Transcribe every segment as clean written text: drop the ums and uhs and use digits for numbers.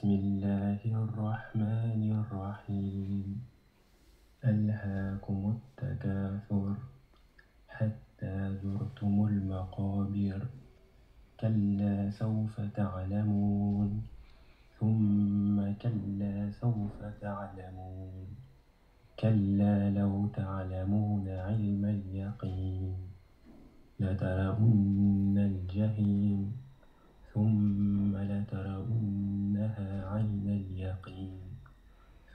بسم الله الرحمن الرحيم ألهاكم التكاثر حتى زرتم المقابر كلا سوف تعلمون ثم كلا سوف تعلمون كلا لو تعلمون علم اليقين لترون الجحيم ثم لترونها عين اليقين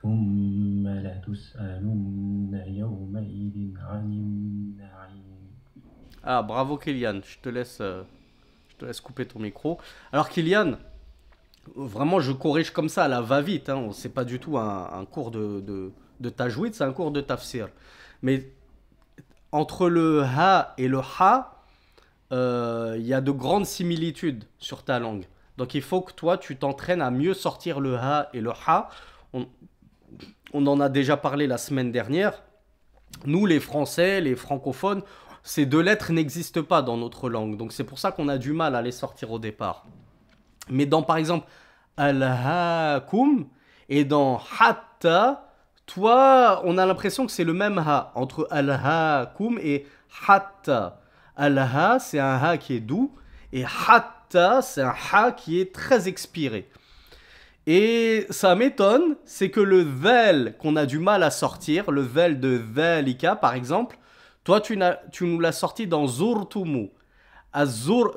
ثم لتسألن يومئذ عن النعيم. Ah, bravo Kylian, je te laisse couper ton micro. Alors Kylian, vraiment je corrige comme ça à la va-vite, hein. C'est pas du tout un cours de tajwid, c'est un cours de tafsir. Mais entre le ha et le ha, il y a de grandes similitudes sur ta langue. Donc il faut que toi, tu t'entraînes à mieux sortir le ha et le ha. On, on en a déjà parlé la semaine dernière. Nous, les Français, les francophones, ces deux lettres n'existent pas dans notre langue. Donc c'est pour ça qu'on a du mal à les sortir au départ. Mais dans, par exemple, al-haakum et dans hatta, toi, on a l'impression que c'est le même ha entre al-haakum et hatta. Al-ha, c'est un ha qui est doux, et hatta, c'est un ha qui est très expiré. Et ça m'étonne, c'est que le vel qu'on a du mal à sortir, le vel de dhalika par exemple, toi tu nous l'as sorti dans zurtumu. Azur,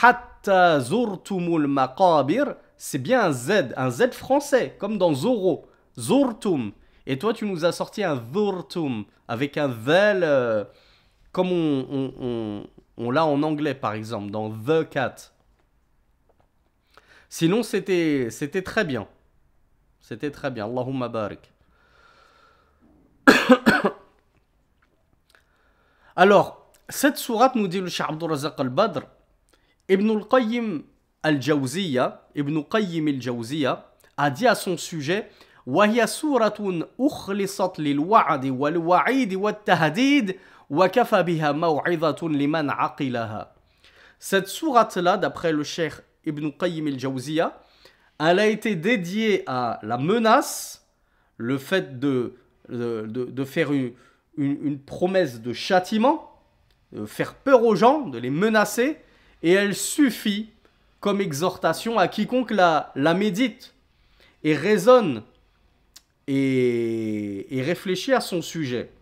hatta zurtumul maqabir, c'est bien un Z français, comme dans Zoro, zurtum. Et toi tu nous as sorti un zurtum, avec un vel comme on l'a en anglais par exemple, dans the cat. Sinon, c'était très bien. C'était très bien. Allahumma barik. Alors, cette sourate nous dit le Cheikh Abdul Razak al-Badr, Ibn al-Qayyim al-Jawziyya, Ibn Qayyim al-Jawziyya a dit à son sujet وهي سورة أخلصت للوعد والوعيد والتهديد وكفى بها موعظة لمن عقلها. Cette sourate-là, d'après le Cheikh Ibn Qayyim al-Jawziyya, elle a été dédiée à la menace, le fait de faire une promesse de châtiment, de faire peur aux gens, de les menacer, et elle suffit comme exhortation à quiconque la médite et raisonne et réfléchit à son sujet.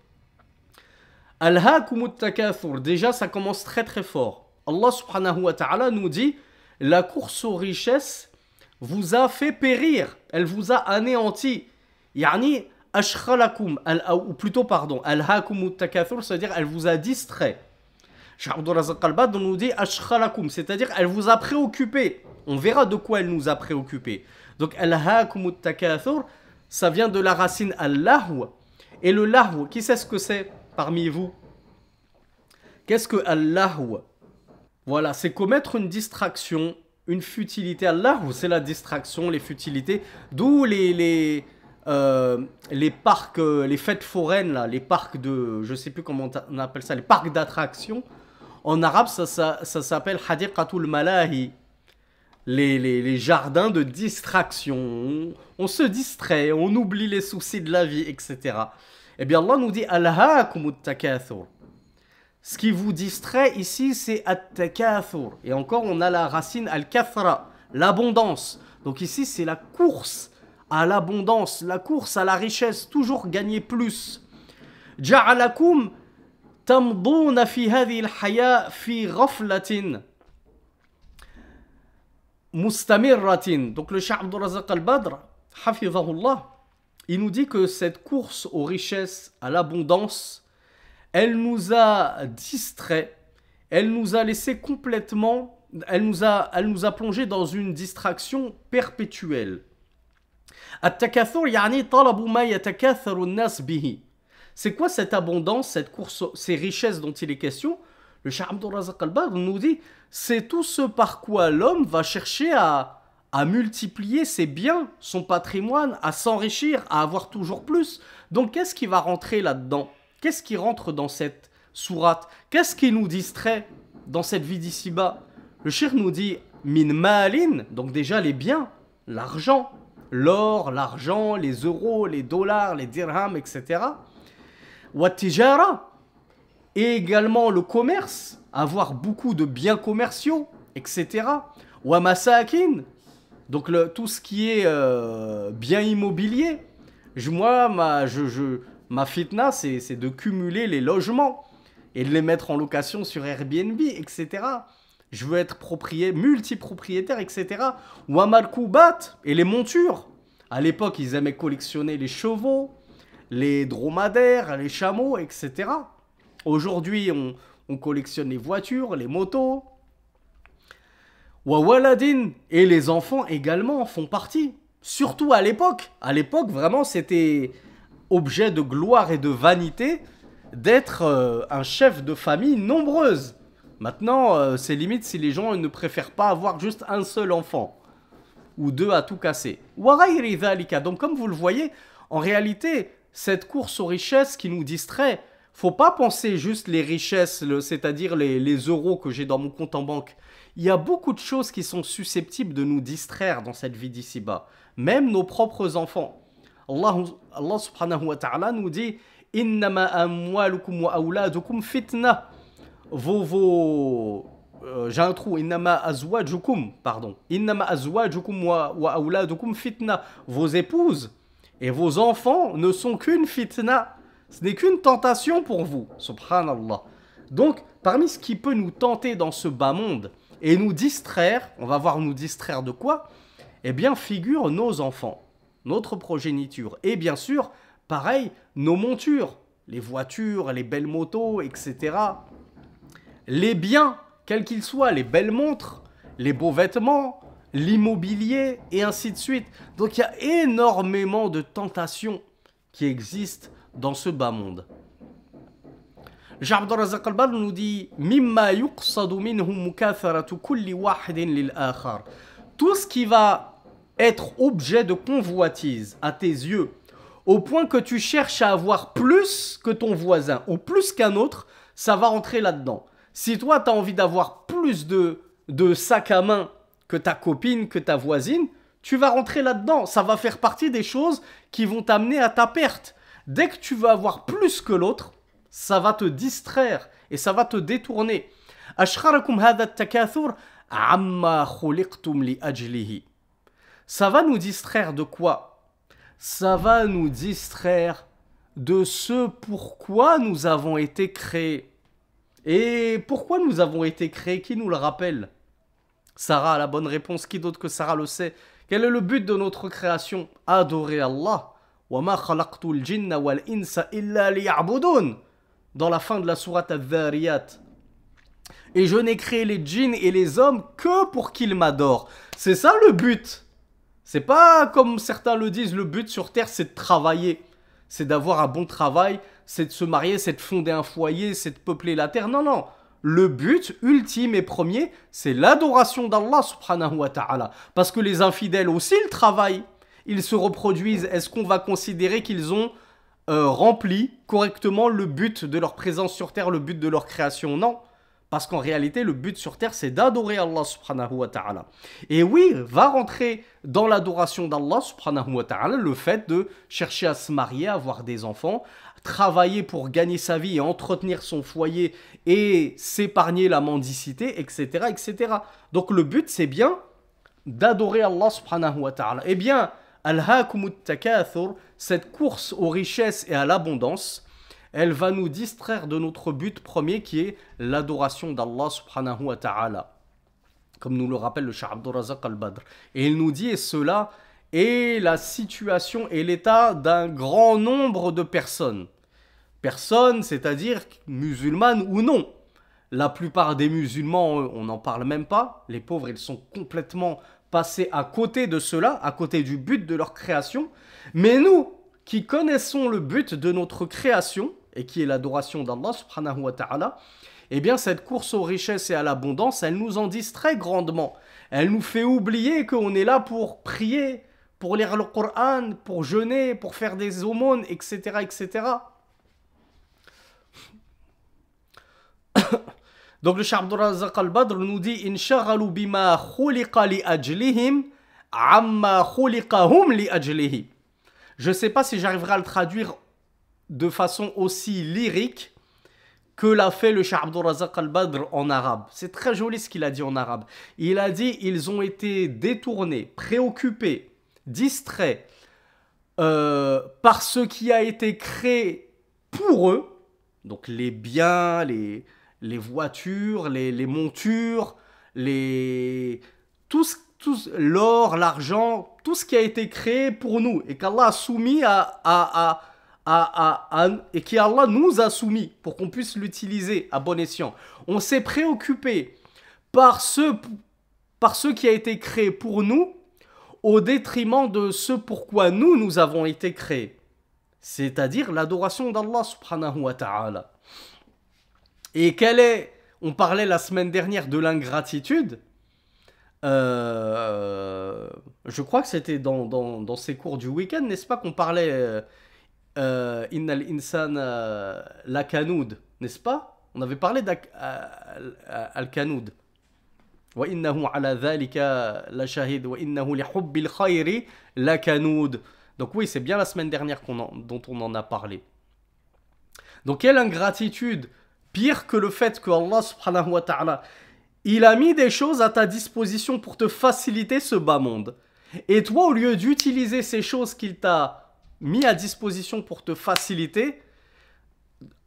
Al-haakumut takathur, déjà ça commence très très fort. Allah subhanahu wa ta'ala nous dit: la course aux richesses vous a fait périr, elle vous a anéanti. Yani, ashkhalakum, ou plutôt, pardon, al-haakumut takathur, c'est-à-dire elle vous a distrait. Cheikh Abdul Razak al-Badr nous dit ashkhalakum, c'est-à-dire elle vous a préoccupé. On verra de quoi elle nous a préoccupé. Donc, al-haakumut takathur, ça vient de la racine al-lahw. Et le lahw, qui sait ce que c'est parmi vous? Qu'est-ce que al-lahw? Voilà, c'est commettre une distraction, une futilité. Allah, c'est la distraction, les futilités. D'où les parcs, les fêtes foraines, là, les parcs de, je sais plus comment on appelle ça, les parcs d'attractions. En arabe, ça s'appelle hadiqatul malahi. Les jardins de distraction. On se distrait, on oublie les soucis de la vie, etc. Eh bien, Allah nous dit alhaakumut takathur. Ce qui vous distrait ici, c'est at-takathur. Et encore, on a la racine al-kathra, l'abondance. Donc ici, c'est la course à l'abondance, la course à la richesse, toujours gagner plus. Ja'alakum tamduna fi hadhihi al-haya fi ghaflatin mustamirratin. Donc le Cheikh Abdul Razak al-Badr, hafizahullah, il nous dit que cette course aux richesses, à l'abondance, elle nous a distrait, elle nous a laissé complètement, elle nous a plongé dans une distraction perpétuelle. At-takathur yani talabu ma yatakatharu an-nas bihi. C'est quoi cette abondance, cette course, ces richesses dont il est question? Le Cheikh Abdul Razak al-Badr nous dit, c'est tout ce par quoi l'homme va chercher à multiplier ses biens, son patrimoine, à s'enrichir, à avoir toujours plus. Donc qu'est-ce qui va rentrer là-dedans? Qu'est-ce qui rentre dans cette sourate? Qu'est-ce qui nous distrait dans cette vie d'ici-bas? Le shir nous dit min malin, donc déjà les biens, l'argent, l'or, l'argent, les euros, les dollars, les dirhams, etc. Wattijara, et également le commerce, avoir beaucoup de biens commerciaux, etc. Wamasakin, donc tout ce qui est bien immobilier. Ma fitna, c'est de cumuler les logements et de les mettre en location sur Airbnb, etc. Je veux être multipropriétaire, etc. Wamarkoubat, et les montures. À l'époque, ils aimaient collectionner les chevaux, les dromadaires, les chameaux, etc. Aujourd'hui, on collectionne les voitures, les motos. Wawaladin, et les enfants également en font partie. Surtout à l'époque. À l'époque, vraiment, c'était objet de gloire et de vanité d'être un chef de famille nombreuse. Maintenant, c'est limite si les gens ne préfèrent pas avoir juste un seul enfant. Ou deux à tout casser. Warairi dhalika. Donc comme vous le voyez, en réalité, cette course aux richesses qui nous distrait, faut pas penser juste les richesses, c'est-à-dire les euros que j'ai dans mon compte en banque. Il y a beaucoup de choses qui sont susceptibles de nous distraire dans cette vie d'ici-bas. Même nos propres enfants. Allah subhanahu wa ta'ala nous dit « Innama amwalukum wa awladukum fitna » j'ai un trou. Innama azwajukum, pardon. Innama azwajukum wa awladukum fitna. Vos épouses et vos enfants ne sont qu'une fitna. Ce n'est qu'une tentation pour vous. Subhanallah. Donc, parmi ce qui peut nous tenter dans ce bas monde et nous distraire, on va voir nous distraire de quoi? Eh bien, figurent nos enfants, notre progéniture. Et bien sûr, pareil, nos montures, les voitures, les belles motos, etc. Les biens, quels qu'ils soient, les belles montres, les beaux vêtements, l'immobilier, et ainsi de suite. Donc il y a énormément de tentations qui existent dans ce bas monde. Cheikh Abdul Razak Al-Badr nous dit Mimma yuqsadu minhu mukatharatu kulli wahidin lil akhar. Tout ce qui va être objet de convoitise à tes yeux, au point que tu cherches à avoir plus que ton voisin ou plus qu'un autre, ça va rentrer là-dedans. Si toi, tu as envie d'avoir plus de sacs à main que ta copine, que ta voisine, tu vas rentrer là-dedans. Ça va faire partie des choses qui vont t'amener à ta perte. Dès que tu veux avoir plus que l'autre, ça va te distraire et ça va te détourner. Ashkharakum hadha at-takathur amma khuliqtum li ajlihi. Ça va nous distraire de quoi? Ça va nous distraire de ce pourquoi nous avons été créés. Et pourquoi nous avons été créés? Qui nous le rappelle? Sarah a la bonne réponse. Qui d'autre que Sarah le sait? Quel est le but de notre création? Adorer Allah. وَمَا خَلَقْتُ الْجِنَّ وَالْإِنسَ إِلَّا لِيَعْبُدُونَ. Dans la fin de la sourate Al-Dhariyat. Et je n'ai créé les djinns et les hommes que pour qu'ils m'adorent. C'est ça le but. C'est pas comme certains le disent, le but sur terre c'est de travailler. C'est d'avoir un bon travail, c'est de se marier, c'est de fonder un foyer, c'est de peupler la terre. Non, non. Le but ultime et premier, c'est l'adoration d'Allah subhanahu wa ta'ala. Parce que les infidèles aussi, ils travaillent. Ils se reproduisent. Est-ce qu'on va considérer qu'ils ont rempli correctement le but de leur présence sur terre, le but de leur création? Non. Parce qu'en réalité, le but sur terre, c'est d'adorer Allah subhanahu wa ta'ala. Et oui, va rentrer dans l'adoration d'Allah subhanahu wa ta'ala le fait de chercher à se marier, avoir des enfants, travailler pour gagner sa vie et entretenir son foyer et s'épargner la mendicité, etc., etc. Donc le but, c'est bien d'adorer Allah subhanahu wa ta'ala. Eh bien, Alhaakumut takathur, cette course aux richesses et à l'abondance, elle va nous distraire de notre but premier qui est l'adoration d'Allah subhanahu wa ta'ala. Comme nous le rappelle le Cheikh Abdul Razak Al-Badr. Et il nous dit, et cela est la situation et l'état d'un grand nombre de personnes. Personnes, c'est-à-dire musulmanes ou non. La plupart des musulmans, on n'en parle même pas. Les pauvres, ils sont complètement passés à côté de cela, à côté du but de leur création. Mais nous, qui connaissons le but de notre création, et qui est l'adoration d'Allah subhanahu wa ta'ala, eh bien cette course aux richesses et à l'abondance, elle nous en distrait grandement. Elle nous fait oublier qu'on est là pour prier, pour lire le Coran, pour jeûner, pour faire des aumônes, etc., etc. Donc le Cheikh Abdul Razak Al-Badr nous dit « Inshaghalu bima khuliqa li ajlihim amma khuliqahum li ajlihi. Je ne sais pas si j'arriverai à le traduire de façon aussi lyrique que l'a fait le Cheikh Abdul Razak al-Badr en arabe. C'est très joli ce qu'il a dit en arabe. Il a dit ils ont été détournés, préoccupés, distraits par ce qui a été créé pour eux. Donc les biens, les voitures, les montures, l'or, l'argent, tout ce qui a été créé pour nous et qu'Allah a soumis et qu'Allah nous a soumis pour qu'on puisse l'utiliser à bon escient. On s'est préoccupé par ce qui a été créé pour nous au détriment de ce pourquoi nous avons été créés. C'est-à-dire l'adoration d'Allah subhanahu wa ta'ala. Et on parlait la semaine dernière de l'ingratitude. Je crois que c'était dans ces cours du week-end, n'est-ce pas, qu'on parlait Innal insan lakanoud, n'est-ce pas? On avait parlé d'al-kanoud. Wa innahu ala dhalika la shahid wa innahu li hubbil khayri lakanoud. Donc oui, c'est bien la semaine dernière dont on en a parlé. Donc quelle ingratitude, pire que le fait que Allah subhanahu wa ta'ala, il a mis des choses à ta disposition pour te faciliter ce bas monde. Et toi, au lieu d'utiliser ces choses qu'il t'a mis à disposition pour te faciliter,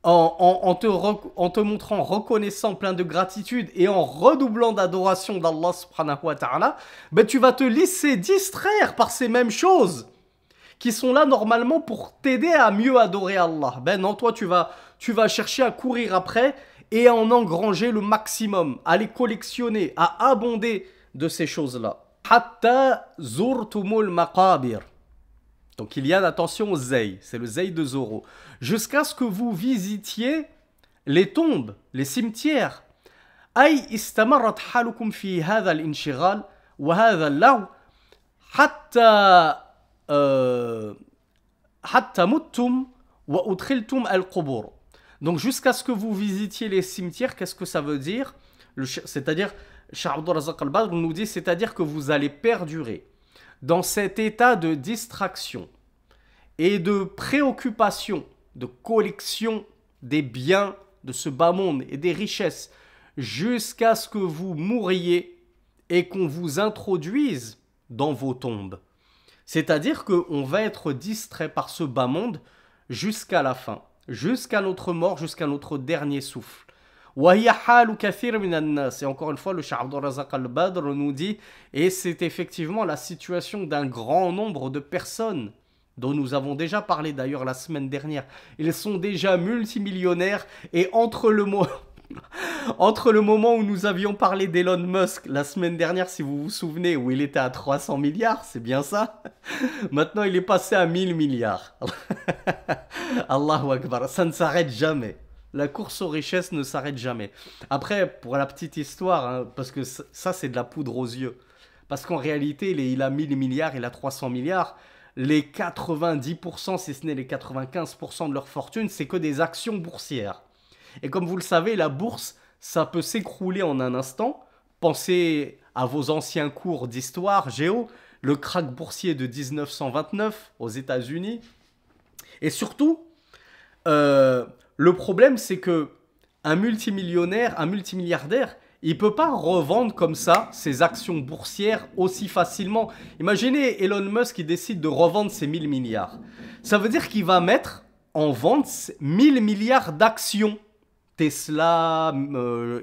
en te montrant reconnaissant, plein de gratitude et en redoublant d'adoration d'Allah subhanahu wa ta'ala, ben tu vas te laisser distraire par ces mêmes choses qui sont là normalement pour t'aider à mieux adorer Allah. Ben non, toi tu vas chercher à courir après et à en engranger le maximum, à les collectionner, à abonder de ces choses-là. Hatta zurtumul maqabir. Donc il y a, attention au zay, c'est le zay de Zoro. Jusqu'à ce que vous visitiez les tombes, les cimetières. Ay istamarrat halukum fi hadha al-inshighal wa hadha al-law hatta muttum wa udkhiltum al-qubur. Donc jusqu'à ce que vous visitiez les cimetières, qu'est-ce que ça veut dire? C'est-à-dire, Cheikh Abdul Razak al-Badr nous dit, c'est-à-dire que vous allez perdurer dans cet état de distraction et de préoccupation, de collection des biens de ce bas monde et des richesses, jusqu'à ce que vous mouriez et qu'on vous introduise dans vos tombes. C'est-à-dire qu'on va être distrait par ce bas monde jusqu'à la fin, jusqu'à notre mort, jusqu'à notre dernier souffle. Et encore une fois, le Cheikh Abdul Razak al-Badr nous dit, et c'est effectivement la situation d'un grand nombre de personnes dont nous avons déjà parlé d'ailleurs la semaine dernière. Ils sont déjà multimillionnaires et entre le moment où nous avions parlé d'Elon Musk la semaine dernière, si vous vous souvenez, où il était à 300 milliards, c'est bien ça? Maintenant, il est passé à 1000 milliards. Allahu Akbar, ça ne s'arrête jamais. La course aux richesses ne s'arrête jamais. Après, pour la petite histoire, hein, parce que ça, c'est de la poudre aux yeux. Parce qu'en réalité, il a 1000 milliards, il a 300 milliards. Les 90%, si ce n'est les 95% de leur fortune, c'est que des actions boursières. Et comme vous le savez, la bourse, ça peut s'écrouler en un instant. Pensez à vos anciens cours d'histoire, géo, le krach boursier de 1929 aux États-Unis. Et surtout, le problème, c'est que un multimillionnaire, un multimilliardaire, il ne peut pas revendre comme ça ses actions boursières aussi facilement. Imaginez Elon Musk qui décide de revendre ses 1000 milliards. Ça veut dire qu'il va mettre en vente 1000 milliards d'actions. Tesla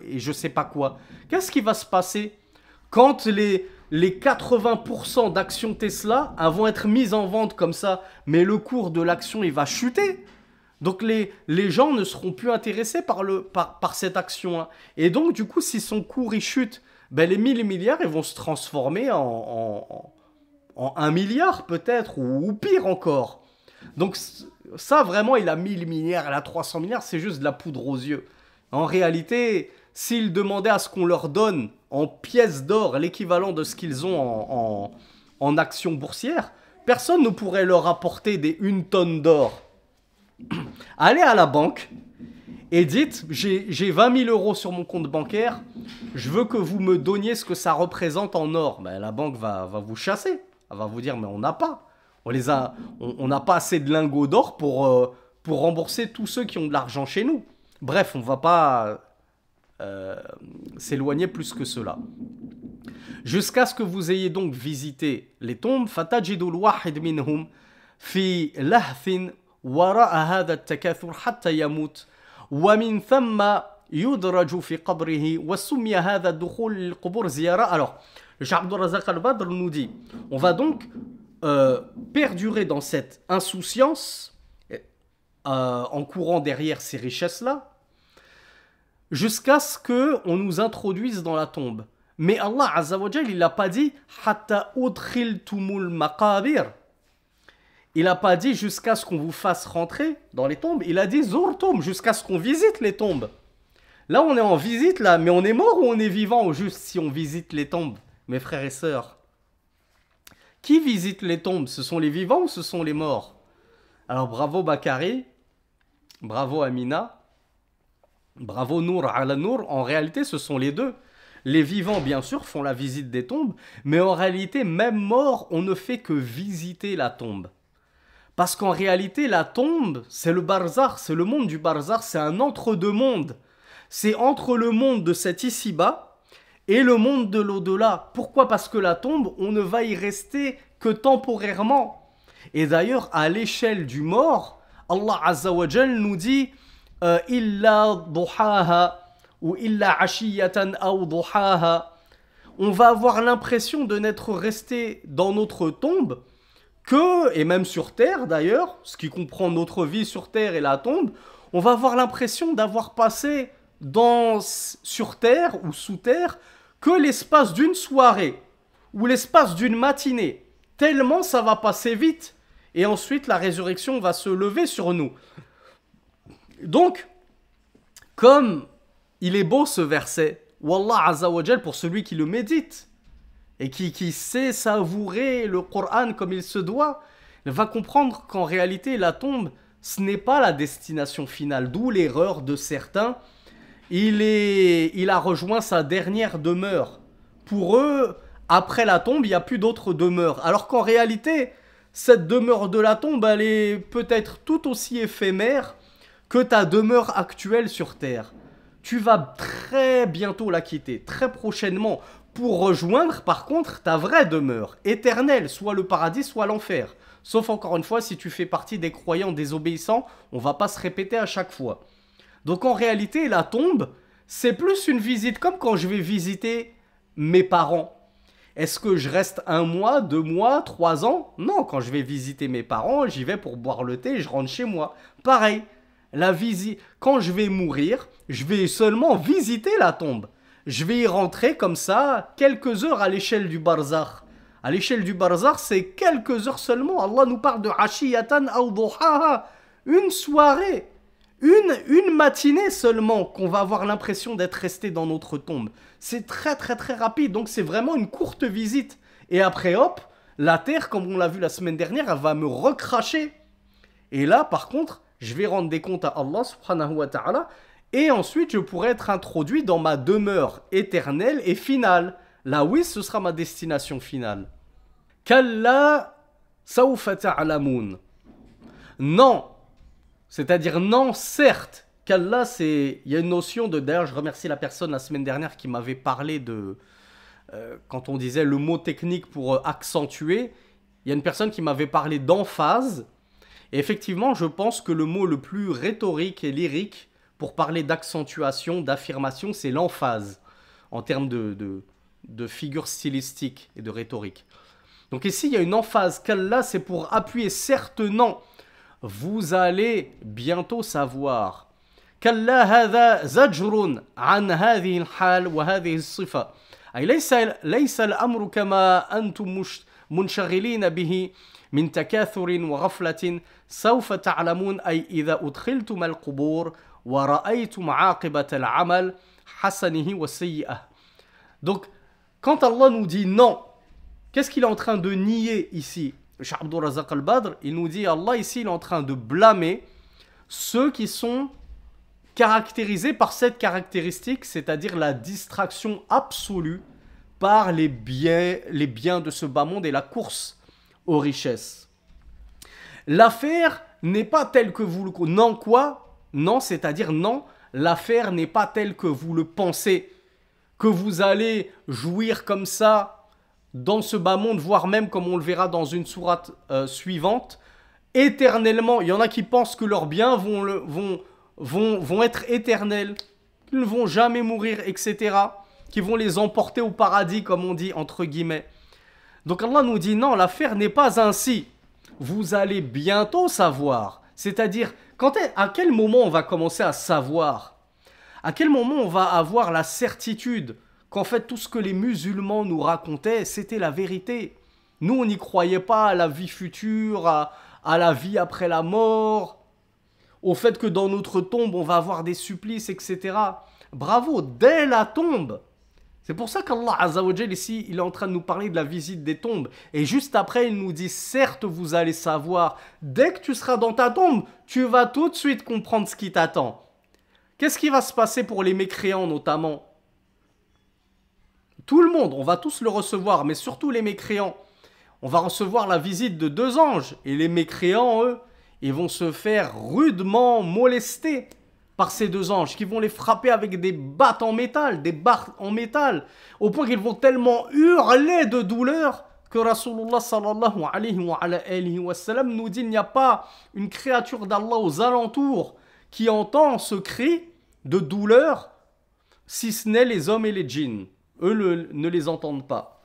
et je ne sais pas quoi. Qu'est-ce qui va se passer quand les 80% d'actions Tesla vont être mises en vente comme ça, mais le cours de l'action, il va chuter? Donc les gens ne seront plus intéressés par cette action. Hein. Et donc du coup, si son cours il chute, ben, les 1000 milliards ils vont se transformer en 1 milliard peut-être, ou pire encore. Donc ça vraiment, il a 1000 milliards, il a 300 milliards, c'est juste de la poudre aux yeux. En réalité, s'ils demandaient à ce qu'on leur donne en pièces d'or l'équivalent de ce qu'ils ont en actions boursières, personne ne pourrait leur apporter 1 tonne d'or. Allez à la banque et dites, j'ai 20 000 euros sur mon compte bancaire, je veux que vous me donniez ce que ça représente en or. Ben, la banque va vous chasser. Elle va vous dire, mais on n'a pas. On n'a pas assez de lingots d'or pour rembourser tous ceux qui ont de l'argent chez nous. Bref, on ne va pas s'éloigner plus que cela. Jusqu'à ce que vous ayez donc visité les tombes, فَتَجِدُ الْوَاحِدْ مِنْهُمْ فِي لَهْثٍ وَرَاءَ هَذَا التَّكَاثُرْ حَتَّى يَمُوتْ وَمِنْ ثَمَّ يُدْرَجُ فِي قَبْرِهِ وَسُمِّيَ هَذَا الدُّخُولِ لِلْقُبُورِ زِيَارَةً. Alors, le Cheikh Abdul Razak Al-Badr nous dit, on va donc perdurer dans cette insouciance en courant derrière ces richesses-là jusqu'à ce qu'on nous introduise dans la tombe. Mais Allah Azza wa Jal, il n'a pas dit « Hatta udkhiltumul maqabir ». Il n'a pas dit jusqu'à ce qu'on vous fasse rentrer dans les tombes. Il a dit « Zurtum », jusqu'à ce qu'on visite les tombes. Là, on est en visite, là, mais on est mort ou on est vivant, ou juste si on visite les tombes, mes frères et sœurs? Qui visite les tombes? Ce sont les vivants ou ce sont les morts? Alors, bravo Bakari, bravo Amina, bravo Nour ala Nour. En réalité, ce sont les deux. Les vivants, bien sûr, font la visite des tombes, mais en réalité, même mort, on ne fait que visiter la tombe. Parce qu'en réalité, la tombe, c'est le barzakh, c'est le monde du barzakh, c'est un entre-deux-mondes. C'est entre le monde de cet ici-bas et le monde de l'au-delà. Pourquoi? Parce que la tombe, on ne va y rester que temporairement. Et d'ailleurs, à l'échelle du mort, Allah Azza wa Jal nous dit « Illa duhaha » ou illa ashiyatan aw duhaha. On va avoir l'impression de n'être resté dans notre tombe que, et même sur terre d'ailleurs, ce qui comprend notre vie sur terre et la tombe, on va avoir l'impression d'avoir passé sur terre ou sous terre que l'espace d'une soirée ou l'espace d'une matinée, tellement ça va passer vite. Et ensuite la résurrection va se lever sur nous. Donc, comme il est beau ce verset, Wallah Azza wa Jal, pour celui qui le médite et qui sait savourer le Coran comme il se doit, il va comprendre qu'en réalité la tombe, ce n'est pas la destination finale, d'où l'erreur de certains. Il a rejoint sa dernière demeure. Pour eux, après la tombe, il n'y a plus d'autre demeure. Alors qu'en réalité, cette demeure de la tombe, elle est peut-être tout aussi éphémère que ta demeure actuelle sur terre. Tu vas très bientôt la quitter, très prochainement, pour rejoindre par contre ta vraie demeure, éternelle, soit le paradis, soit l'enfer. Sauf encore une fois, si tu fais partie des croyants désobéissants, on va pas se répéter à chaque fois. Donc en réalité, la tombe, c'est plus une visite, comme quand je vais visiter mes parents. Est-ce que je reste 1 mois, 2 mois, 3 ans? Non, quand je vais visiter mes parents, j'y vais pour boire le thé et je rentre chez moi. Pareil. Quand je vais mourir, je vais seulement visiter la tombe. Je vais y rentrer comme ça, quelques heures à l'échelle du barzakh. À l'échelle du barzakh, c'est quelques heures seulement. Allah nous parle de ashiyatan aw duhaha. Une soirée, une matinée seulement qu'on va avoir l'impression d'être resté dans notre tombe. C'est très très très rapide, donc c'est vraiment une courte visite. Et après hop, la terre, comme on l'a vu la semaine dernière, elle va me recracher. Et là, par contre, je vais rendre des comptes à Allah subhanahu wa ta'ala et ensuite je pourrai être introduit dans ma demeure éternelle et finale. Là oui, ce sera ma destination finale. Kalla sawfa ta'lamun. Non, c'est-à-dire non, certes. Kalla, il y a une notion de... D'ailleurs, je remercie la personne la semaine dernière qui m'avait parlé de... quand on disait le mot technique pour accentuer, il y a une personne qui m'avait parlé d'emphase. Et effectivement, je pense que le mot le plus rhétorique et lyrique pour parler d'accentuation, d'affirmation, c'est l'emphase, en termes de figure stylistique et de rhétorique. Donc ici, il y a une emphase. Kalla, c'est pour appuyer. Certes, non. Vous allez bientôt savoir. Kalla hadha zajrun an hadhihi al-hal wa hadhihi as-sifa. Ay laysa al-amru kama antum munshagilin bihi min takathurin wa ghaflatin. سوف تعلمون أي إذا أدخلتم القبور ورأيتم عاقبة العمل حسنه وسيئه. Donc, quand Allah nous dit non, qu'est-ce qu'il est en train de nier ici? Cheikh Abdul Razak Al-Badr, il nous dit Allah ici, il est en train de blâmer ceux qui sont caractérisé par cette caractéristique, c'est-à-dire la distraction absolue par les biens de ce bas monde et la course aux richesses. L'affaire n'est pas telle que vous le... Non quoi? Non, c'est-à-dire non, l'affaire n'est pas telle que vous le pensez, que vous allez jouir comme ça dans ce bas monde, voire même comme on le verra dans une sourate suivante, éternellement. Il y en a qui pensent que leurs biens vont être éternels, qu'ils ne vont jamais mourir, etc., qui vont les emporter au paradis, comme on dit, entre guillemets. Donc Allah nous dit non, l'affaire n'est pas ainsi. Vous allez bientôt savoir. C'est-à-dire, à quel moment on va commencer à savoir? À quel moment on va avoir la certitude qu'en fait tout ce que les musulmans nous racontaient, c'était la vérité? Nous, on n'y croyait pas à la vie future, à la vie après la mort, au fait que dans notre tombe, on va avoir des supplices, etc. Bravo, dès la tombe. C'est pour ça qu'Allah Azza wa Jal ici, il est en train de nous parler de la visite des tombes. Et juste après, il nous dit, certes, vous allez savoir, dès que tu seras dans ta tombe, tu vas tout de suite comprendre ce qui t'attend. Qu'est-ce qui va se passer pour les mécréants notamment? Tout le monde, on va tous le recevoir, mais surtout les mécréants. On va recevoir la visite de 2 anges. Et les mécréants, eux, ils vont se faire rudement molester par ces 2 anges, qui vont les frapper avec des battes en métal, des barres en métal, au point qu'ils vont tellement hurler de douleur que Rasulullah sallallahu alayhi wa sallam nous dit il n'y a pas une créature d'Allah aux alentours qui entend ce cri de douleur, si ce n'est les hommes et les djinns. Eux ne les entendent pas.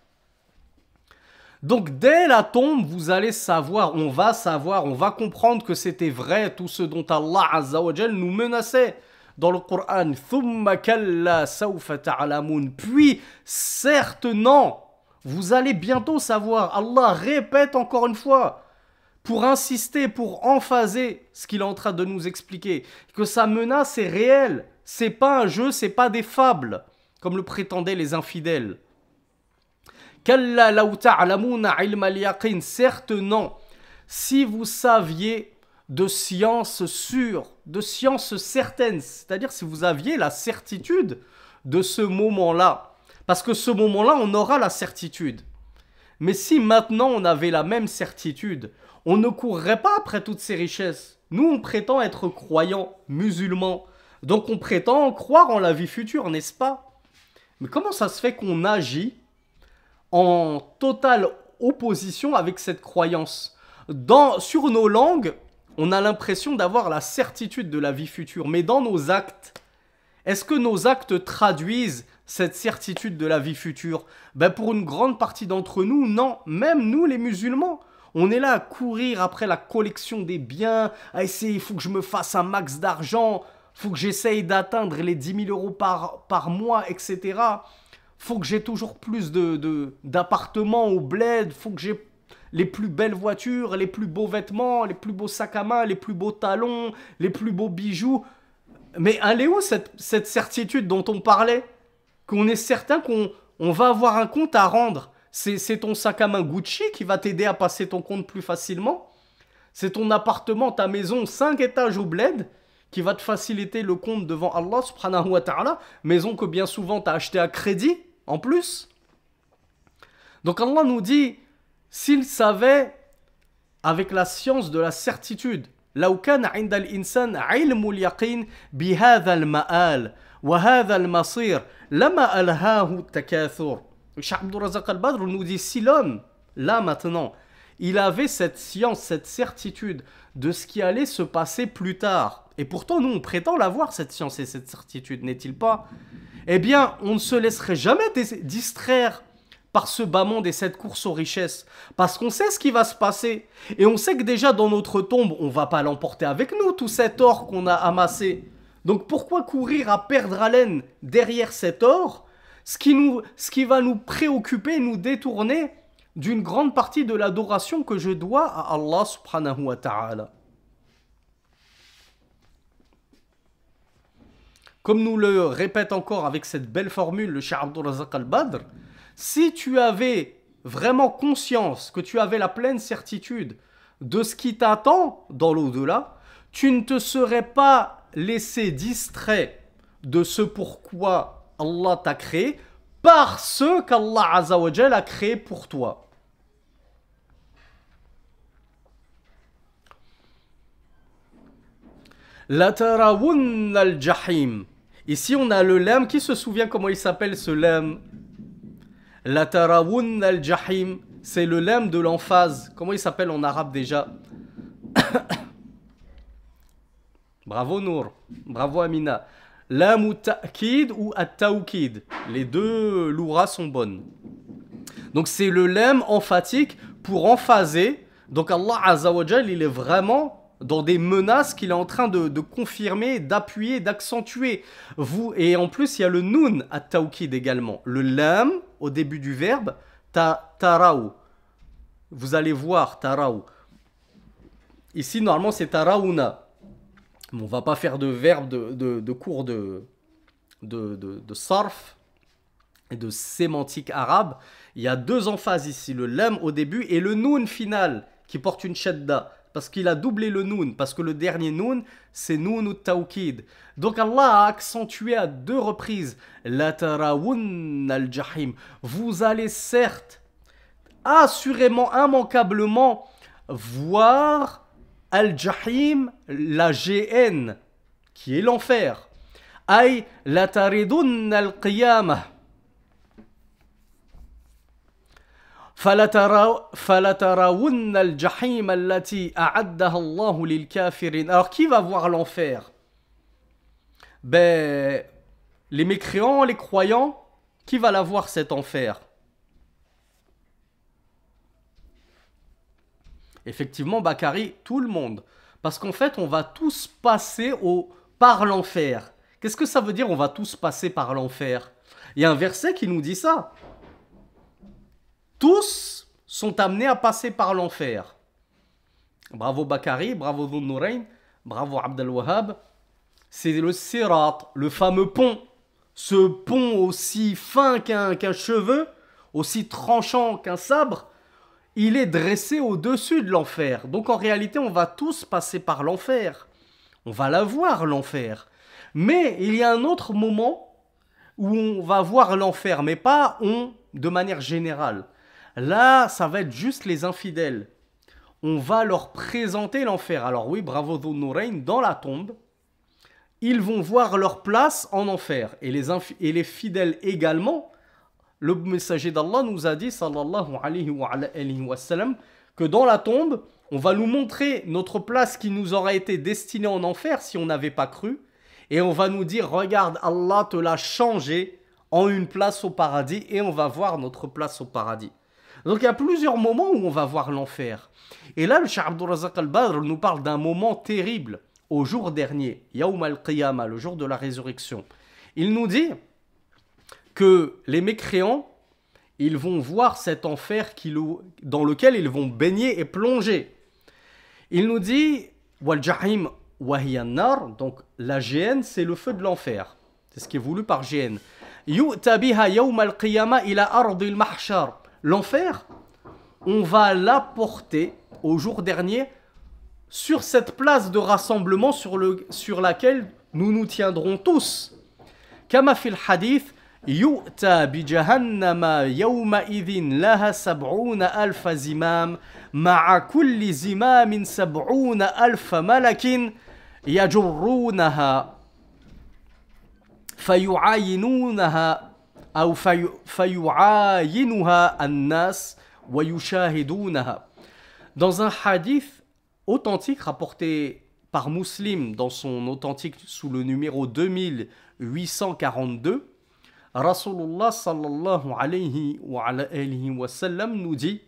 Donc dès la tombe, vous allez savoir, on va comprendre que c'était vrai tout ce dont Allah Azza wa Jal nous menaçait dans le Coran. Thumma kalla sawfa ta'lamun. Puis, certes non, vous allez bientôt savoir. Allah répète encore une fois, pour insister, pour emphaser ce qu'il est en train de nous expliquer, que sa menace est réelle. C'est pas un jeu, c'est pas des fables, comme le prétendaient les infidèles. Certes non, si vous saviez de sciences sûres, de sciences certaines, c'est-à-dire si vous aviez la certitude de ce moment-là, parce que ce moment-là, on aura la certitude. Mais si maintenant on avait la même certitude, on ne courrait pas après toutes ces richesses. Nous, on prétend être croyants, musulmans, donc on prétend croire en la vie future, n'est-ce pas? Mais comment ça se fait qu'on agit en totale opposition avec cette croyance? Sur nos langues, on a l'impression d'avoir la certitude de la vie future. Mais dans nos actes, est-ce que nos actes traduisent cette certitude de la vie future? Pour une grande partie d'entre nous, non. Même nous, les musulmans, on est là à courir après la collection des biens, à essayer, il faut que je me fasse un max d'argent, il faut que j'essaye d'atteindre les 10 000 euros par mois, etc. Faut que j'ai toujours plus d'appartements au bled, faut que j'ai les plus belles voitures, les plus beaux vêtements, les plus beaux sacs à main, les plus beaux talons, les plus beaux bijoux. Mais elle est où cette certitude dont on parlait? Qu'on est certain qu'on va avoir un compte à rendre. C'est ton sac à main Gucci qui va t'aider à passer ton compte plus facilement. C'est ton appartement, ta maison, 5 étages au bled qui va te faciliter le compte devant Allah subhanahu wa ta'ala. Maison que bien souvent tu as acheté à crédit en plus. Donc Allah nous dit, s'il savait avec la science de la certitude, لو كان عند الإنسان علم اليقين بهذا المآل وهذا المصير لما ألهاه التكاثر. Cheikh Abdul Razak al-Badr nous dit, si l'homme, là maintenant, il avait cette science, cette certitude de ce qui allait se passer plus tard, et pourtant nous on prétend l'avoir cette science et cette certitude, n'est-il pas? Eh bien, on ne se laisserait jamais distraire par ce bas monde et cette course aux richesses, parce qu'on sait ce qui va se passer, et on sait que déjà dans notre tombe, on va pas l'emporter avec nous, tout cet or qu'on a amassé. Donc pourquoi courir à perdre haleine derrière cet or, ce qui va nous préoccuper, nous détourner d'une grande partie de l'adoration que je dois à Allah subhanahu wa ta'ala. Comme nous le répète encore avec cette belle formule le Cheikh Abdul Razak al-Badr, si tu avais vraiment conscience, que tu avais la pleine certitude de ce qui t'attend dans l'au-delà, tu ne te serais pas laisser distrait de ce pourquoi Allah t'a créé par ce qu'Allah Azza wa Jal a créé pour toi. La tarawunna al-jahim. Ici, on a le lam. Qui se souvient comment il s'appelle ce lam? La tarawunna al-jahim. C'est le lam de l'emphase. Comment il s'appelle en arabe déjà? Bravo Nour. Bravo Amina. Lam ou ta'kid ou at-tawkid. Les deux louras sont bonnes. Donc c'est le lam emphatique pour emphaser. Donc Allah Azza wa Jal, il est vraiment dans des menaces qu'il est en train de confirmer, d'appuyer, d'accentuer. Et en plus, il y a le noun at-tawkid également. Le lam au début du verbe, taraou. Vous allez voir taraou. Ici, normalement, c'est taraouna. On ne va pas faire de verbe de cours de sarf et de sémantique arabe. Il y a deux emphases ici, le lam au début et le noun final qui porte une shadda. Parce qu'il a doublé le noun, parce que le dernier noun, c'est noun ou tawkid. Donc Allah a accentué à deux reprises. La tarawun al-jahim. Vous allez certes, assurément, immanquablement, voir al-jahim, la GN, qui est l'enfer. Aïe, la taridun al-qiyamah. فَلَتَرَوُنَّ الْجَحِيمَ الَّتِي أَعَدَّهَا اللَّهُ لِلْكَافِرِينَ. Alors qui va voir l'enfer? Ben, les mécréants, les croyants, qui va la voir cet enfer? Effectivement, Bakary, tout le monde. Parce qu'en fait, on va tous passer par l'enfer. Qu'est-ce que ça veut dire on va tous passer par l'enfer? Il y a un verset qui nous dit ça. Tous sont amenés à passer par l'enfer. Bravo Bakary, bravo Dhun Nourayn, bravo Abdel Wahhab. C'est le Sirat, le fameux pont. Ce pont aussi fin qu'un cheveu, aussi tranchant qu'un sabre, il est dressé au-dessus de l'enfer. Donc en réalité, on va tous passer par l'enfer. On va la voir, l'enfer. Mais il y a un autre moment où on va voir l'enfer, mais pas de manière générale. Là, ça va être juste les infidèles. On va leur présenter l'enfer. Alors oui, bravo Dhun Nourayn, dans la tombe, ils vont voir leur place en enfer. Et les fidèles également. Le messager d'Allah nous a dit, sallallahu alayhi wa sallam, que dans la tombe, on va nous montrer notre place qui nous aurait été destinée en enfer si on n'avait pas cru. Et on va nous dire, regarde, Allah te l'a changé en une place au paradis. Et on va voir notre place au paradis. Donc il y a plusieurs moments où on va voir l'enfer. Et là, le Cheikh Abdul Razak al-Badr nous parle d'un moment terrible au jour dernier, Yawm al-Qiyamah, le jour de la résurrection. Il nous dit que les mécréants, ils vont voir cet enfer dans lequel ils vont baigner et plonger. Il nous dit, wal jahim wa hiya an-nar, donc la GN, c'est le feu de l'enfer. C'est ce qui est voulu par GN. Yu'ta biha yawm al-Qiyamah ila ard al-mahshar. L'enfer, on va l'apporter au jour dernier sur cette place de rassemblement sur laquelle nous nous tiendrons tous. Kama fil hadith, yu'ta bi jahannama yawma idhin laha sab'una alfa zimam ma'a kulli zimamin sab'una alfa malakin yajurrunaha fayu'ayinunaha أو فيعاينها الناس ويشاهدونها. Dans un hadith authentique rapporté par Muslim dans son authentique sous le numéro 2842, Rasulullah sallallahu alayhi wa sallam nous dit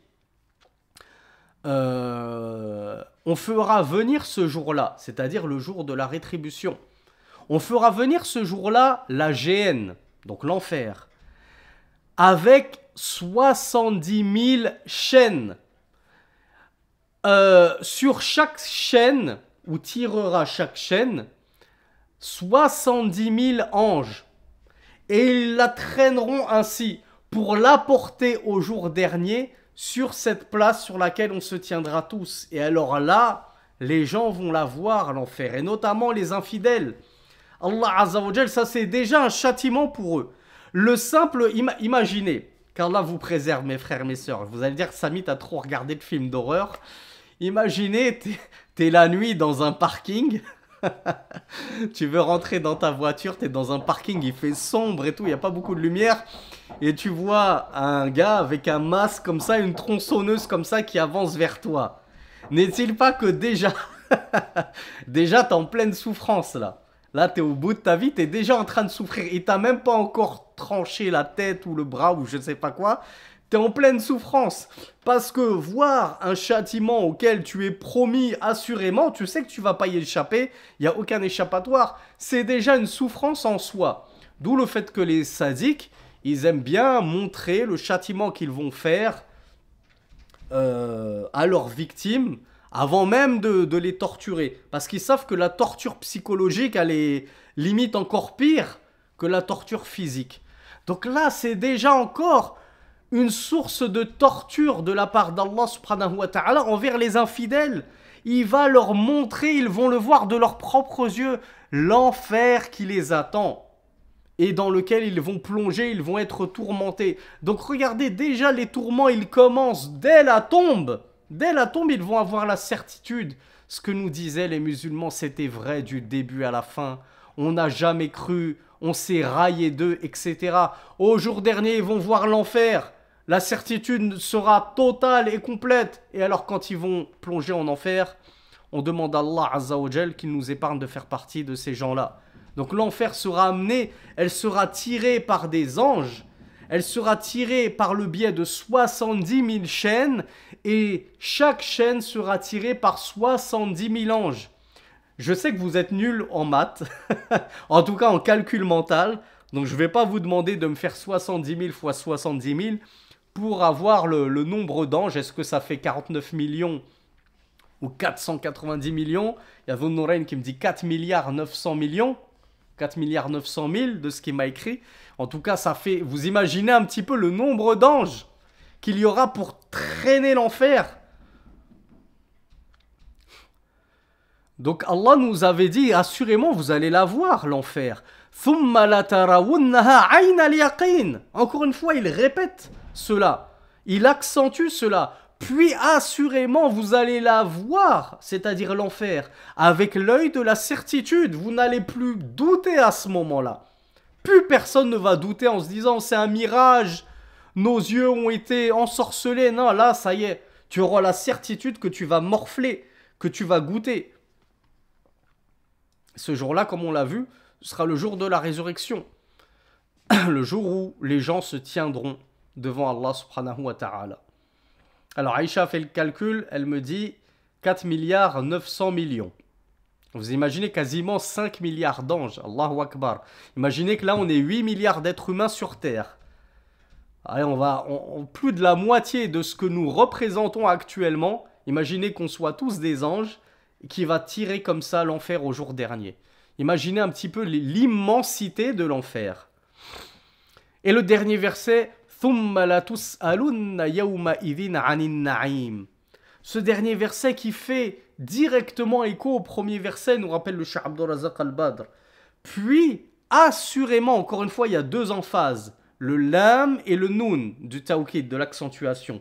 on fera venir ce jour-là, c'est-à-dire le jour de la rétribution. On fera venir ce jour-là la GN, donc l'enfer, avec 70 000 chaînes. Sur chaque chaîne, où tirera chaque chaîne, 70 000 anges. Et ils la traîneront ainsi pour l'apporter au jour dernier sur cette place sur laquelle on se tiendra tous. Et alors là, Les gens vont la voir, l'enfer, et notamment les infidèles. Allah Azza wa Jal, ça c'est déjà un châtiment pour eux. Le simple, imaginez, qu'Allah vous préserve mes frères, mes sœurs. Vous allez dire, Samy, t'as trop regardé de films d'horreur. Imaginez, t'es la nuit dans un parking. Tu veux rentrer dans ta voiture, t'es dans un parking, il fait sombre et tout, il n'y a pas beaucoup de lumière. Et tu vois un gars avec un masque comme ça, une tronçonneuse comme ça qui avance vers toi. N'est-il pas que déjà, déjà t'es en pleine souffrance là. Là t'es au bout de ta vie, t'es déjà en train de souffrir. Il t'a même pas encore tranché la tête ou le bras ou je sais pas quoi. T'es en pleine souffrance. Parce que voir un châtiment auquel tu es promis assurément, tu sais que tu vas pas y échapper, il n'y a aucun échappatoire. C'est déjà une souffrance en soi. D'où le fait que les sadiques, ils aiment bien montrer le châtiment qu'ils vont faire à leurs victimes avant même de les torturer. Parce qu'ils savent que la torture psychologique, elle est limite encore pire que la torture physique. Donc là, c'est déjà encore une source de torture de la part d'Allah subhanahu wa ta'ala envers les infidèles. Il va leur montrer, ils vont le voir de leurs propres yeux, l'enfer qui les attend et dans lequel ils vont plonger, ils vont être tourmentés. Donc regardez, déjà les tourments, ils commencent dès la tombe. Dès la tombe, ils vont avoir la certitude. Ce que nous disaient les musulmans, c'était vrai du début à la fin. On n'a jamais cru, on s'est raillé d'eux, etc. Au jour dernier, ils vont voir l'enfer. La certitude sera totale et complète. Et alors quand ils vont plonger en enfer, on demande à Allah Azza wa Jal qu'il nous épargne de faire partie de ces gens-là. Donc l'enfer sera amené, elle sera tirée par des anges, elle sera tirée par le biais de 70 000 chaînes, et chaque chaîne sera tirée par 70 000 anges. Je sais que vous êtes nuls en maths, en tout cas en calcul mental, donc je ne vais pas vous demander de me faire 70 000 fois 70 000 pour avoir le nombre d'anges. Est-ce que ça fait 49 millions ou 490 millions? Il y a Von Nourain qui me dit 4 milliards 900 millions. 4 milliards 900 000 de ce qu'il m'a écrit. En tout cas, ça fait... Vous imaginez un petit peu le nombre d'anges qu'il y aura pour traîner l'enfer. Donc Allah nous avait dit, assurément, vous allez la voir, l'enfer. Encore une fois, il répète cela. Il accentue cela. Puis assurément, vous allez la voir, c'est-à-dire l'enfer, avec l'œil de la certitude. Vous n'allez plus douter à ce moment-là. Plus personne ne va douter en se disant c'est un mirage, nos yeux ont été ensorcelés. Non, là, ça y est, tu auras la certitude que tu vas morfler, que tu vas goûter. Ce jour-là, comme on l'a vu, ce sera le jour de la résurrection. Le jour où les gens se tiendront devant Allah subhanahu wa ta'ala. Alors Aïcha fait le calcul, elle me dit 4 milliards 900 millions. Vous imaginez quasiment 5 milliards d'anges, Allahu Akbar. Imaginez que là on est 8 milliards d'êtres humains sur Terre. Allez, plus de la moitié de ce que nous représentons actuellement, imaginez qu'on soit tous des anges qui va tirer comme ça l'enfer au jour dernier. Imaginez un petit peu l'immensité de l'enfer. Et le dernier verset, ce dernier verset qui fait directement écho au premier verset nous rappelle le Cheikh Abdul Razak al-Badr. Puis, assurément, encore une fois, il y a deux emphases, le lam et le nun du tawkid, de l'accentuation.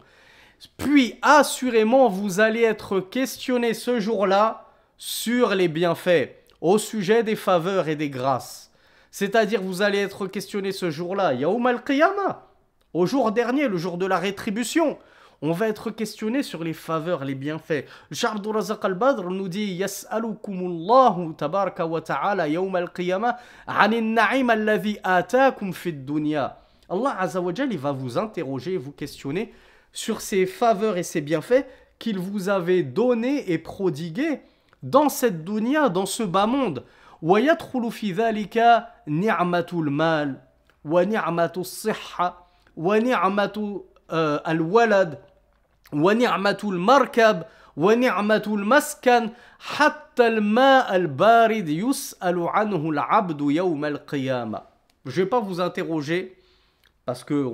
Puis, assurément, vous allez être questionné ce jour-là sur les bienfaits, au sujet des faveurs et des grâces. C'est-à-dire, vous allez être questionné ce jour-là, Yawm al-Qiyamah. Au jour dernier, le jour de la rétribution, on va être questionné sur les faveurs, les bienfaits. Cheikh Abdul Razak al-Badr nous dit Yas'alukumullahu tabaraka wa ta'ala yawm al-qiyamah 'anil na'im alladhi ataakum fid dunya. Allah Azza wa Jalla, il va vous interroger, vous questionner sur ces faveurs et ces bienfaits qu'il vous avait donnés et prodigués dans cette dunya, dans ce bas monde. Wa yadkhulu fi dhalika ni'matul mal wa ni'matus sihha ونعمة الولد ونعمة المركب ونعمة المسكن حتى الماء البارد يسأل عنه العبد يوم القيامة. Je ne vais pas vous interroger parce que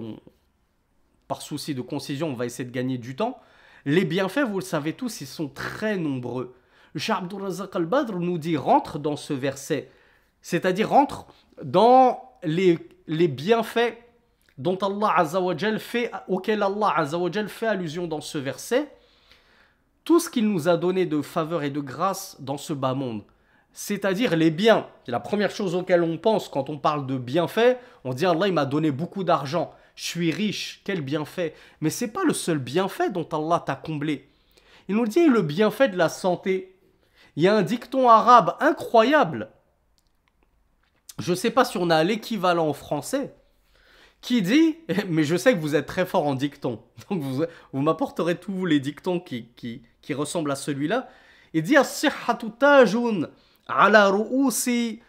par souci de concision on va essayer de gagner du temps. Les bienfaits, vous le savez tous, ils sont très nombreux. Le Cheikh Abdul Razak Al-Badr nous dit rentre dans ce verset, c'est-à-dire rentre dans les bienfaits dont Allah Azza wa Jal fait, auquel Allah Azza wa Jal fait allusion dans ce verset, tout ce qu'il nous a donné de faveur et de grâce dans ce bas monde, c'est-à-dire les biens. C'est la première chose auquel on pense quand on parle de bienfaits. On dit Allah il m'a donné beaucoup d'argent, je suis riche, quel bienfait. Mais c'est pas le seul bienfait dont Allah t'a comblé. Il nous dit le bienfait de la santé. Il y a un dicton arabe incroyable. Je ne sais pas si on a l'équivalent en français, qui dit, mais je sais que vous êtes très fort en dicton, donc vous m'apporterez tous les dictons qui ressemblent à celui-là. Il dit as-sihhatu tajun ala ru'usi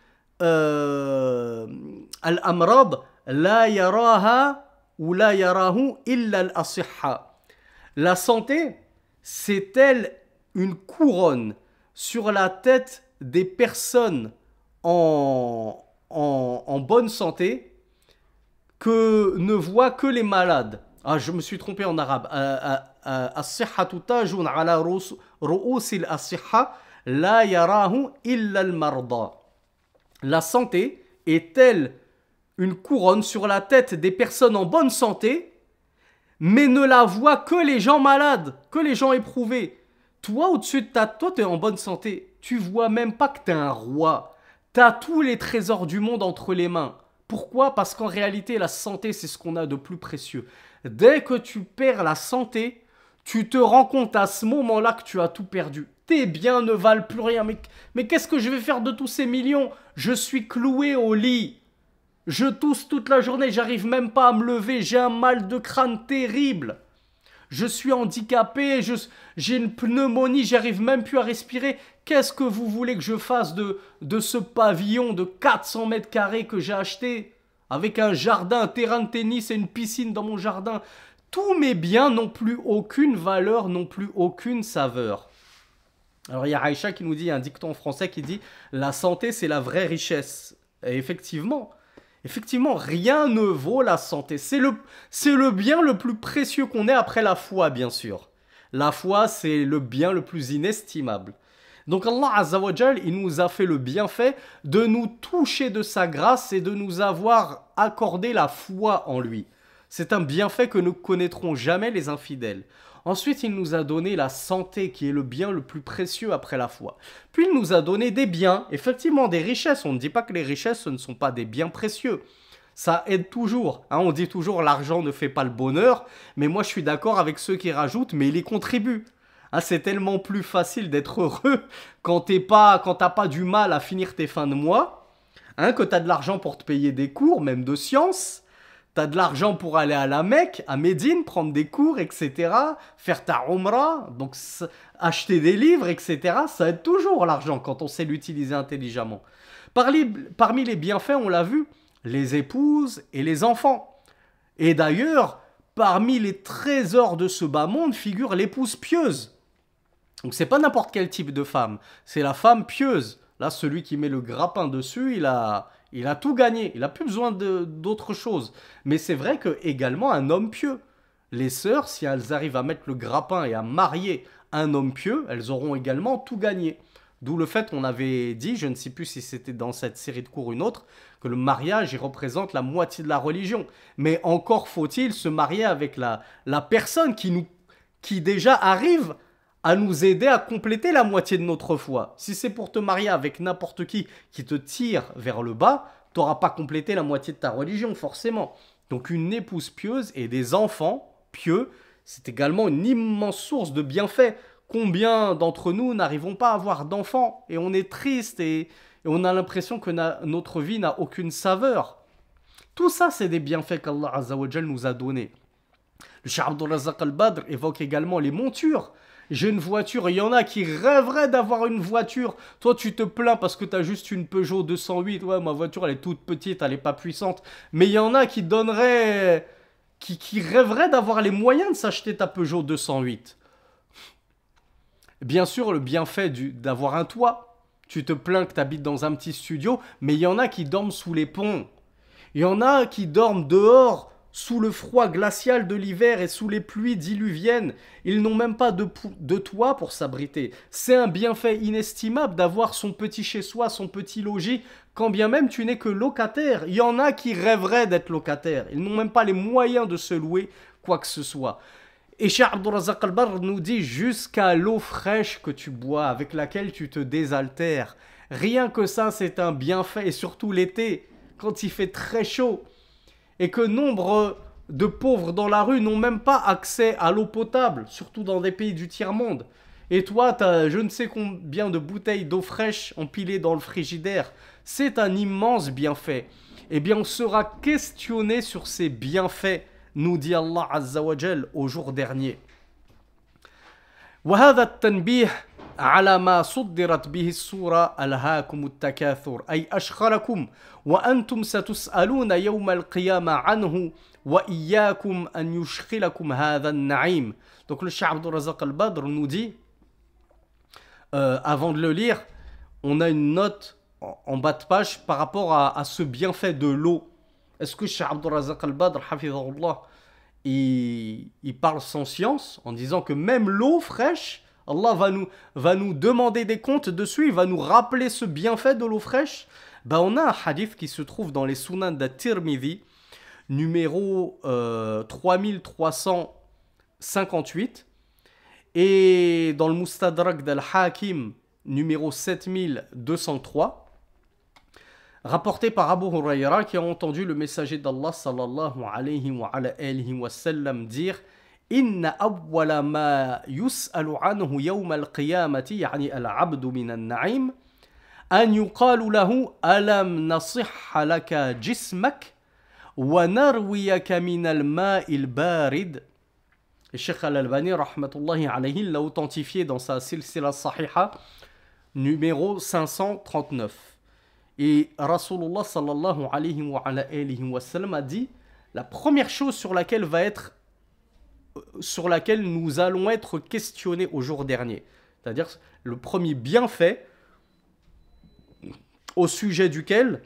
al-amrad la yaraha ou la yarahu illa al-asihha. La santé, c'est elle une couronne sur la tête des personnes en bonne santé que ne voient que les malades. Ah, je me suis trompé en arabe. As-sihhatu tajun ala ru'usil as-sihha la yarahu illa al-marda. La santé est-elle une couronne sur la tête des personnes en bonne santé, mais ne la voient que les gens malades, que les gens éprouvés. Toi, au-dessus de toi, tu es en bonne santé. Tu vois même pas que tu es un roi. Tu as tous les trésors du monde entre les mains. Pourquoi? Parce qu'en réalité, la santé, c'est ce qu'on a de plus précieux. Dès que tu perds la santé, tu te rends compte à ce moment-là que tu as tout perdu. Tes biens ne valent plus rien. Mais qu'est-ce que je vais faire de tous ces millions? Je suis cloué au lit. Je tousse toute la journée, j'arrive même pas à me lever. J'ai un mal de crâne terrible. Je suis handicapé, j'ai une pneumonie, j'arrive même plus à respirer. Qu'est-ce que vous voulez que je fasse de ce pavillon de 400 mètres carrés que j'ai acheté, avec un jardin, un terrain de tennis et une piscine dans mon jardin? Tous mes biens n'ont plus aucune valeur, n'ont plus aucune saveur. Alors il y a Aïcha qui nous dit, il y a un dicton français qui dit « La santé, c'est la vraie richesse ». Et effectivement, rien ne vaut la santé. C'est le bien le plus précieux qu'on ait après la foi, bien sûr. La foi, c'est le bien le plus inestimable. Donc Allah Azza wa Jal, il nous a fait le bienfait de nous toucher de sa grâce et de nous avoir accordé la foi en lui. C'est un bienfait que ne connaîtront jamais les infidèles. Ensuite, il nous a donné la santé, qui est le bien le plus précieux après la foi. Puis, il nous a donné des biens, effectivement des richesses. On ne dit pas que les richesses, ce ne sont pas des biens précieux. Ça aide toujours. Hein, on dit toujours l'argent ne fait pas le bonheur. Mais moi, je suis d'accord avec ceux qui rajoutent, mais il y contribue. Hein, c'est tellement plus facile d'être heureux quand t'as pas du mal à finir tes fins de mois, hein, que tu as de l'argent pour te payer des cours, même de sciences. T'as de l'argent pour aller à la Mecque, à Médine, prendre des cours, etc. Faire ta Umrah, donc acheter des livres, etc. Ça aide toujours l'argent quand on sait l'utiliser intelligemment. Parmi les bienfaits, on l'a vu, les épouses et les enfants. Et d'ailleurs, parmi les trésors de ce bas monde figure l'épouse pieuse. Donc c'est pas n'importe quel type de femme, c'est la femme pieuse. Là, celui qui met le grappin dessus, il a tout gagné. Il n'a plus besoin d'autre chose. Mais c'est vrai que également un homme pieux. Les sœurs, si elles arrivent à mettre le grappin et à marier un homme pieux, elles auront également tout gagné. D'où le fait qu'on avait dit, je ne sais plus si c'était dans cette série de cours ou une autre, que le mariage il représente la moitié de la religion. Mais encore faut-il se marier avec la personne qui déjà arrive à nous aider à compléter la moitié de notre foi. Si c'est pour te marier avec n'importe qui te tire vers le bas, tu n'auras pas complété la moitié de ta religion, forcément. Donc une épouse pieuse et des enfants pieux, c'est également une immense source de bienfaits. Combien d'entre nous n'arrivons pas à avoir d'enfants? Et on est triste et on a l'impression que notre vie n'a aucune saveur. Tout ça, c'est des bienfaits qu'Allah Azza wa Jal nous a donnés. Le Cheikh Abdul Razak Al-Badr évoque également les montures. J'ai une voiture, il y en a qui rêveraient d'avoir une voiture. Toi, tu te plains parce que tu as juste une Peugeot 208. Ouais, ma voiture, elle est toute petite, elle n'est pas puissante. Mais il y en a qui donneraient... qui rêveraient d'avoir les moyens de s'acheter ta Peugeot 208. Bien sûr, le bienfait d'avoir un toit. Tu te plains que tu habites dans un petit studio, mais il y en a qui dorment sous les ponts. Il y en a qui dorment dehors, sous le froid glacial de l'hiver et sous les pluies diluviennes. Ils n'ont même pas de toit pour s'abriter. C'est un bienfait inestimable d'avoir son petit chez-soi, son petit logis, quand bien même tu n'es que locataire. Il y en a qui rêveraient d'être locataires. Ils n'ont même pas les moyens de se louer quoi que ce soit. Et Cheikh Abdurrazzaq Al-Badr nous dit jusqu'à l'eau fraîche que tu bois, avec laquelle tu te désaltères. Rien que ça, c'est un bienfait, et surtout l'été, quand il fait très chaud. Et que nombre de pauvres dans la rue n'ont même pas accès à l'eau potable, surtout dans des pays du tiers-monde. Et toi, tu as je ne sais combien de bouteilles d'eau fraîche empilées dans le frigidaire. C'est un immense bienfait. Eh bien, on sera questionné sur ces bienfaits, nous dit Allah Azza wa Jal au jour dernier. وهذا التنبيه على ما صدرت به السورة ألهاكم التكاثر أي أشغلكم وأنتم ستسألون يوم القيامة عنه وإياكم أن يشغلكم هذا النعيم. Donc le Cheikh Abdurrazzaq Al-Badr nous dit, avant de le lire, on a une note en bas de page par rapport à ce bienfait de l'eau. Est-ce que Cheikh Abdurrazzaq Al-Badr, hafidhahullah, il parle sans science en disant que même l'eau fraîche, Allah va nous demander des comptes dessus, il va nous rappeler ce bienfait de l'eau fraîche. Ben, on a un hadith qui se trouve dans les Sunan d'At-Tirmidhi, numéro 3358, et dans le Mustadrak d'Al-Hakim, numéro 7203, rapporté par Abu Huraira qui a entendu le messager d'Allah sallallahu alayhi wa sallam dire Inna awwala ma yus'alu anhu yawm al-qiyamati yani al-abdu min al-na'im an yuqalu lahu alam nasihha laka jismak wa narwiyaka min al-ma'i al-barid. Et Cheikh Al-Albani rahmatullahi alayhi l'a authentifié dans sa silsila sahiha numéro 539. Et Rasulullah sallallahu alayhi wa sallam a dit la première chose sur laquelle nous allons être questionnés au jour dernier, c'est-à-dire le premier bienfait au sujet duquel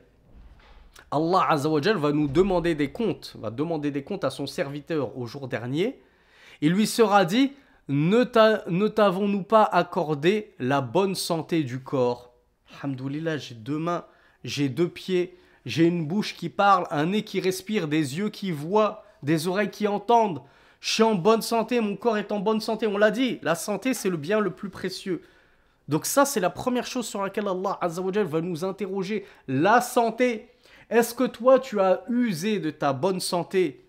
Allah Azza wa Jal va nous demander des comptes, va demander des comptes à son serviteur au jour dernier. Il lui sera dit ne t'avons-nous pas accordé la bonne santé du corps? Alhamdoulilah, j'ai deux mains, j'ai deux pieds, j'ai une bouche qui parle, un nez qui respire, des yeux qui voient, des oreilles qui entendent. Je suis en bonne santé, mon corps est en bonne santé. On l'a dit, la santé c'est le bien le plus précieux. Donc ça c'est la première chose sur laquelle Allah Azza wa Jal va nous interroger. La santé. Est-ce que toi tu as usé de ta bonne santé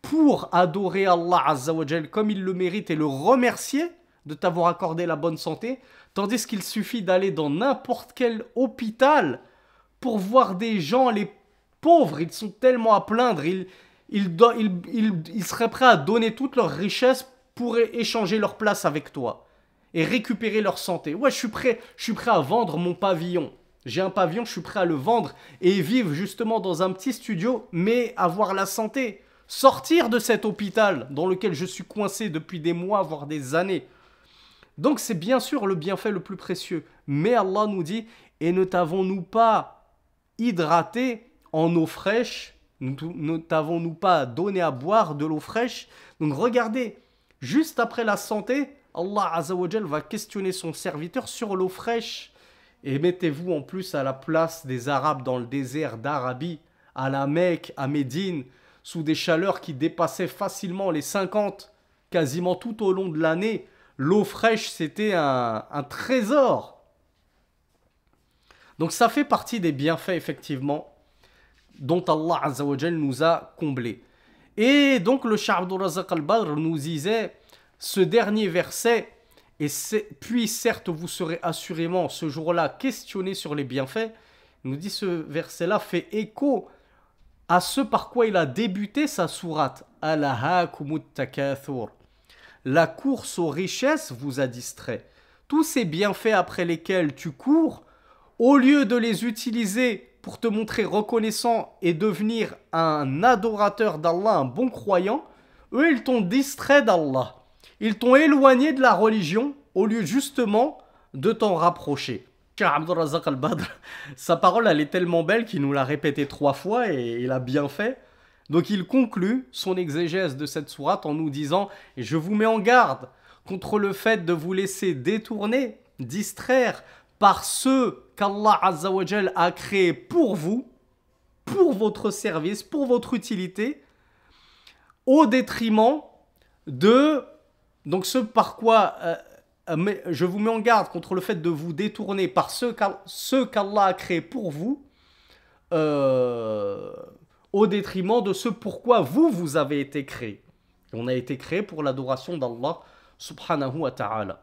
pour adorer Allah Azza wa Jal comme il le mérite et le remercier de t'avoir accordé la bonne santé, tandis qu'il suffit d'aller dans n'importe quel hôpital pour voir des gens, les pauvres, ils sont tellement à plaindre, ils seraient prêts à donner toute leur richesse pour échanger leur place avec toi et récupérer leur santé. Ouais, je suis prêt à vendre mon pavillon. J'ai un pavillon, je suis prêt à le vendre et vivre justement dans un petit studio, mais avoir la santé. Sortir de cet hôpital dans lequel je suis coincé depuis des mois, voire des années. Donc c'est bien sûr le bienfait le plus précieux. Mais Allah nous dit, et ne t'avons-nous pas hydraté en eau fraîche, ne t'avons-nous pas donné à boire de l'eau fraîche? Donc regardez, juste après la santé, Allah Azza wa Jal va questionner son serviteur sur l'eau fraîche. Et mettez-vous en plus à la place des Arabes dans le désert d'Arabie, à la Mecque, à Médine, sous des chaleurs qui dépassaient facilement les 50, quasiment tout au long de l'année. L'eau fraîche, c'était un trésor. Donc ça fait partie des bienfaits, effectivement, dont Allah Azza wa Jal nous a comblés. Et donc le Cheikh Abdurrazzaq Al-Badr nous disait, ce dernier verset, puis certes vous serez assurément ce jour-là questionné sur les bienfaits, il nous dit ce verset-là fait écho à ce par quoi il a débuté sa sourate. Alahakumut takathur. La course aux richesses vous a distrait. Tous ces bienfaits après lesquels tu cours, au lieu de les utiliser pour te montrer reconnaissant et devenir un adorateur d'Allah, un bon croyant, eux, ils t'ont distrait d'Allah. Ils t'ont éloigné de la religion au lieu justement de t'en rapprocher. Cheikh Abdurrazzaq Al-Badr, sa parole, elle est tellement belle qu'il nous l'a répétée 3 fois et il a bien fait. Donc il conclut son exégèse de cette sourate en nous disant « Je vous mets en garde contre le fait de vous laisser détourner, distraire par ceux qu'Allah Azza wa Jal a créés pour vous, pour votre service, pour votre utilité, au détriment de... » Donc ce par quoi je vous mets en garde contre le fait de vous détourner par ceux qu'Allah a créés pour vous, au détriment de ce pourquoi vous avez été créés. On a été créés pour l'adoration d'Allah subhanahu wa ta'ala.